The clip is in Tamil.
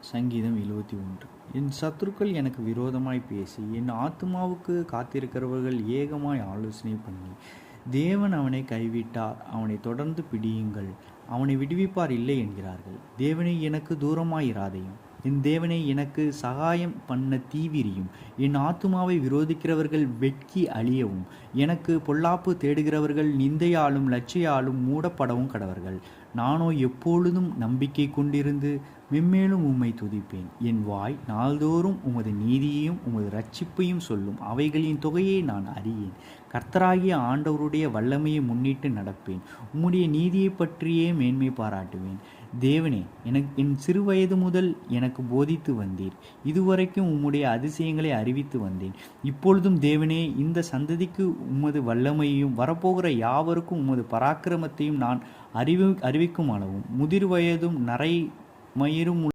சங்கீதம் 71. என் சத்துருக்கள் எனக்கு விரோதமாய் பேசி என் ஆத்துமாவுக்கு காத்திருக்கிறவர்கள் ஏகமாய் ஆலோசனை பண்ணி, தேவன் அவனை கைவிட்டார், அவனை தொடர்ந்து பிடியுங்கள், அவனை விடுவிப்பார் இல்லை என்கிறார்கள். தேவனை எனக்கு தூரமாயிராதையும், என் தேவனை எனக்கு சகாயம் பண்ண தீவிரியும். என் ஆத்துமாவை விரோதிக்கிறவர்கள் வெட்கி அழியவும், எனக்கு பொல்லாப்பு தேடுகிறவர்கள் நிந்தையாலும் லட்சியாலும் மூடப்படவும் கடவர்கள். நானோ எப்பொழுதும் நம்பிக்கை கொண்டிருந்து மென்மேலும் உம்மை துதிப்பேன். என் வாய் நாள்தோறும் உமது நீதியையும் உமது இரட்சிப்பையும் சொல்லும். அவைகளின் தொகையை நான் அறியேன். கர்த்தராகிய ஆண்டவருடைய வல்லமையை முன்னிட்டு நடப்பேன். உம்முடைய நீதியை பற்றியே மேன்மை பாராட்டுவேன். தேவனே, என் சிறுவயது முதல் எனக்கு போதித்து வந்தீர். இதுவரைக்கும் உம்முடைய அதிசயங்களை அறிவித்து வந்தேன். இப்பொழுதும் தேவனே, இந்த சந்ததிக்கு உமது வல்லமையையும் வரப்போகிற யாவருக்கும் உமது பராக்கிரமத்தையும் நான் அறிவிக்கும் அளவும் முதிர் வயதும் நரை மயிரும்